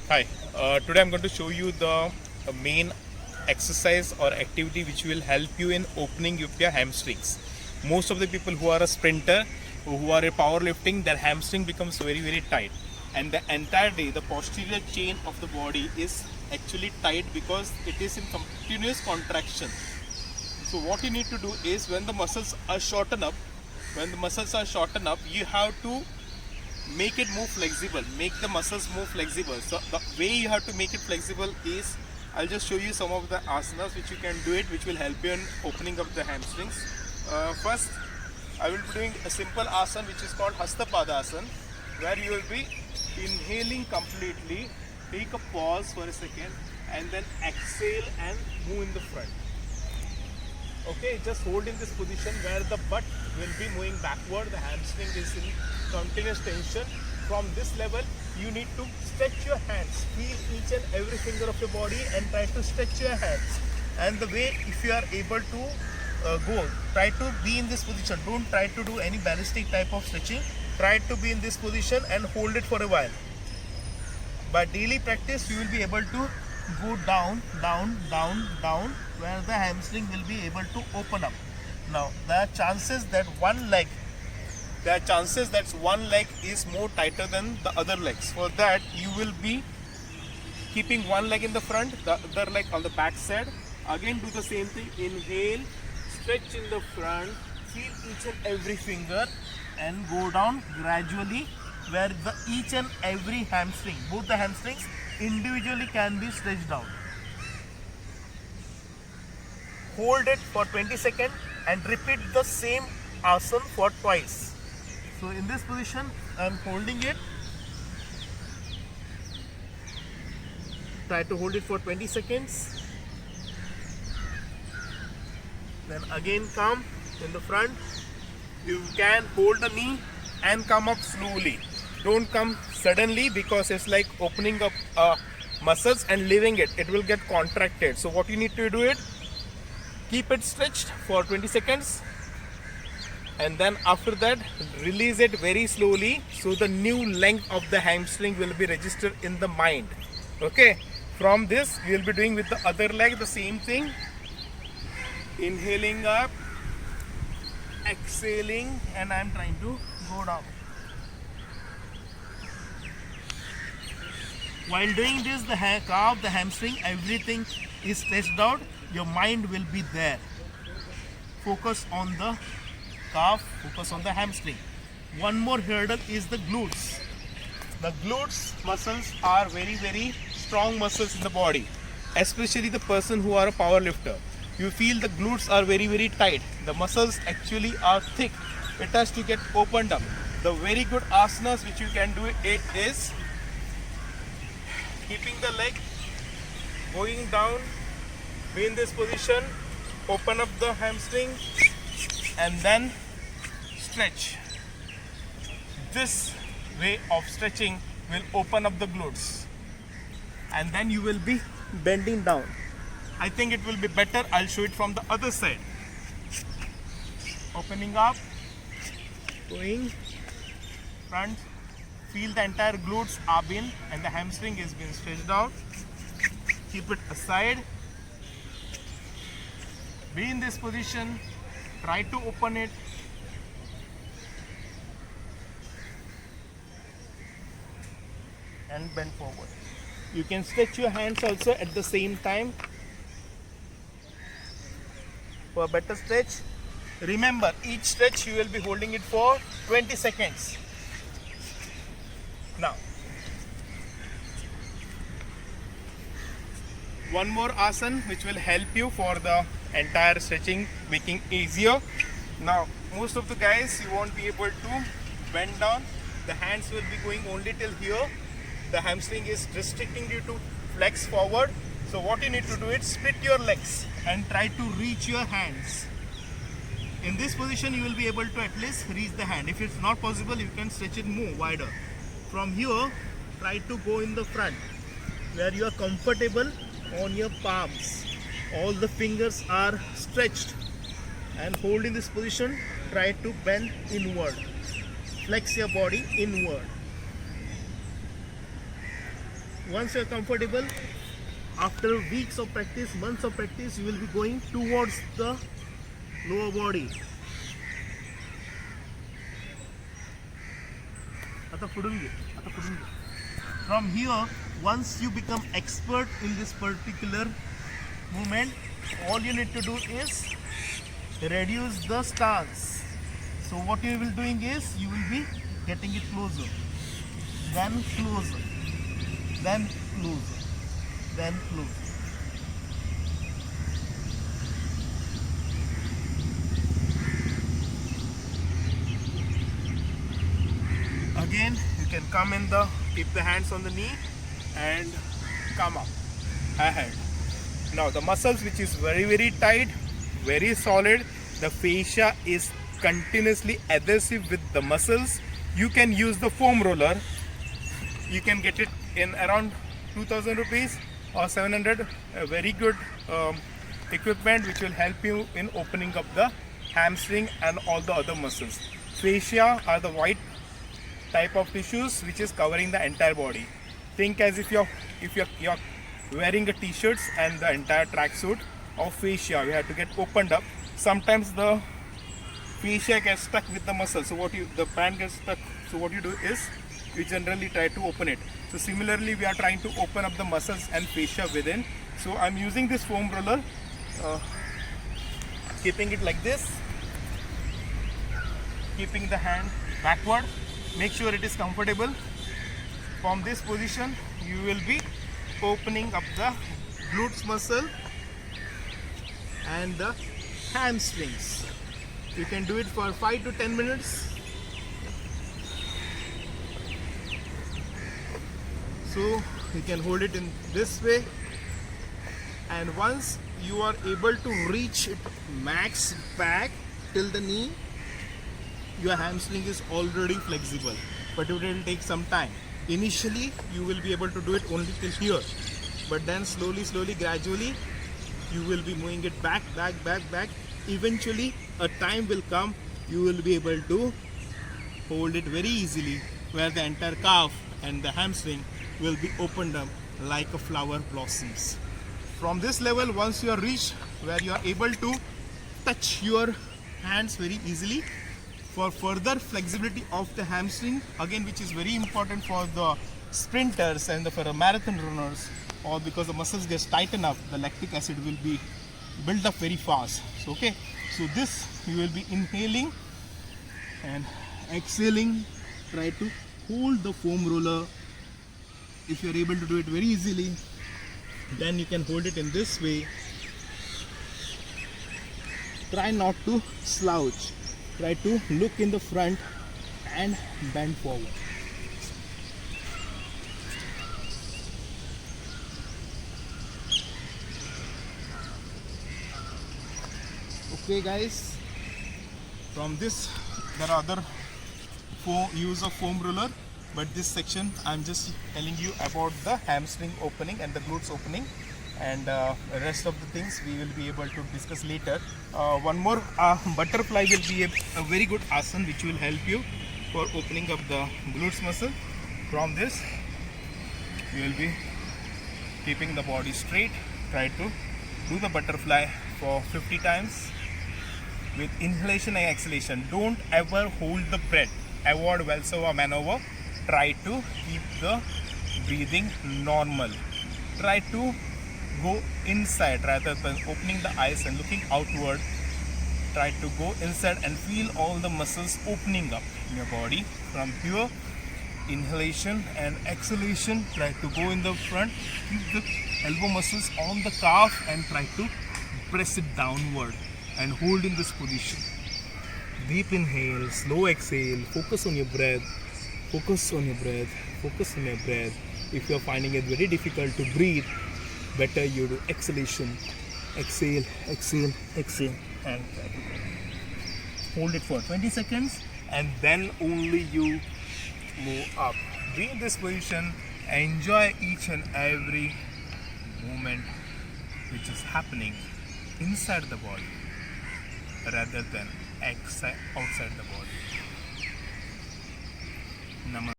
Hi, today I'm going to show you the main exercise or activity which will help you in opening up your hamstrings. Most of the people who are a sprinter, who are a powerlifting, their hamstring becomes very tight, and the entire day the posterior chain of the body is actually tight because it is in continuous contraction. So what you need to do is when the muscles are shortened up, you have to make it more flexible, make the muscles more flexible. So the way you have to make it flexible is, I'll just show you some of the asanas which you can do it, which will help you in opening up the hamstrings. First, I will be doing a simple asana which is called Hastapadasana, where you will be inhaling completely, take a pause for a second, and then exhale and move in the front. Okay, just hold in this position where the butt will be moving backward, the hamstring is in continuous tension. From this level, you need to stretch your hands, feel each and every finger of your body and try to stretch your hands. And the way, if you are able to go, try to be in this position. Don't try to do any ballistic type of stretching. Try to be in this position and hold it for a while. By daily practice, you will be able to go down, where the hamstring will be able to open up. Now, there are chances that one leg is more tighter than the other legs. For that, you will be keeping one leg in the front, the other leg on the back side. Again, do the same thing. Inhale, stretch in the front, feel each and every finger, and go down gradually, where each and every hamstring, both the hamstrings individually can be stretched out. Hold it for 20 seconds and repeat the same asana for twice. So in this position, I am holding it. Try to hold it for 20 seconds. Then again come in the front. You can hold the knee and come up slowly. Don't come suddenly because it's like opening up muscles and leaving it. It will get contracted. So what you need to do it, keep it stretched for 20 seconds. And then after that, release it very slowly. So the new length of the hamstring will be registered in the mind. Okay. From this, we will be doing with the other leg the same thing. Inhaling up, exhaling, and I am trying to go down. While doing this, the calf, the hamstring, everything is stretched out. Your mind will be there. Focus on the calf, focus on the hamstring. One more hurdle is the glutes. The glutes muscles are very strong muscles in the body, especially the person who are a power lifter. You feel the glutes are very tight. The muscles actually are thick. It has to get opened up. The very good asanas which you can do it is keeping the leg going down, be in this position, open up the hamstring, and then stretch. This way of stretching will open up the glutes, and then you will be bending down. I think it will be better. I'll show it from the other side. Opening up, going front, feel the entire glutes are been and the hamstring is being stretched out. Keep it aside. Be in this position. Try to open it. And bend forward. You can stretch your hands also at the same time for a better stretch. Remember, each stretch you will be holding it for 20 seconds. Now, one more asana which will help you for the entire stretching, making easier. Now, most of the guys, you won't be able to bend down. The hands will be going only till here. The hamstring is restricting you to flex forward. So what you need to do is split your legs and try to reach your hands. In this position, you will be able to at least reach the hand. If it's not possible, you can stretch it more wider. From here, try to go in the front where you are comfortable on your palms. All the fingers are stretched, and hold in this position. Try to bend inward. Flex your body inward. once you're comfortable, after weeks of practice, months of practice, you will be going towards the lower body. From here, once you become expert in this particular movement, all you need to do is reduce the stance. So what you will doing is, you will be getting it closer, then closer, then closer, then closer. Again, you can come in the, keep the hands on the knee and come up ahead. Now the muscles which is very tight, very solid, the fascia is continuously adhesive with the muscles. You can use the foam roller. You can get it in around 2000 rupees or 700. A very good equipment which will help you in opening up the hamstring and all the other muscles. Fascia are the white type of tissues which is covering the entire body. Think as if you're wearing a t-shirts and the entire tracksuit of fascia, you have to get opened up. Sometimes the fascia gets stuck with the muscle, so the band gets stuck. So what you do is you generally try to open it. So similarly, we are trying to open up the muscles and fascia within. So I'm using this foam roller, keeping it like this, keeping the hand backward. Make sure it is comfortable. From this position, you will be opening up the glutes muscle and the hamstrings. You can do it for 5 to 10 minutes. So you can hold it in this way, and once you are able to reach it max back till the knee, your hamstring is already flexible, but it will take some time. Initially you will be able to do it only till here, but then slowly, gradually you will be moving it back. Eventually a time will come you will be able to hold it very easily, where the entire calf and the hamstring will be opened up like a flower blossoms. From this level, once you are reached where you are able to touch your hands very easily, for further flexibility of the hamstring, again, which is very important for the sprinters and for marathon runners, or because the muscles get tightened up, the lactic acid will be built up very fast. So, okay, so this you will be inhaling and exhaling. Try to hold the foam roller. If you are able to do it very easily, then you can hold it in this way. Try not to slouch. Try to look in the front and bend forward. Okay guys, from this there are other use of foam roller, but this section I'm just telling you about the hamstring opening and the glutes opening, and rest of the things we will be able to discuss later. One more butterfly will be a very good asana which will help you for opening up the glutes muscle. From this you will be keeping the body straight. Try to do the butterfly for 50 times with inhalation and exhalation. Don't ever hold the breath. Avoid Valsalva maneuver. Try to keep the breathing normal. Try to go inside rather than opening the eyes and looking outward. Try to go inside and feel all the muscles opening up in your body. From here, inhalation and exhalation. Try to go in the front, keep the elbow muscles on the calf and try to press it downward and hold in this position. Deep inhale, slow exhale, focus on your breath, focus on your breath, focus on your breath. If you are finding it very difficult to breathe, better you do exhalation. Exhale, exhale, exhale, and hold it for 20 seconds, and then only you move up. Be in this position, enjoy each and every moment which is happening inside the body rather than outside the body. Namaste.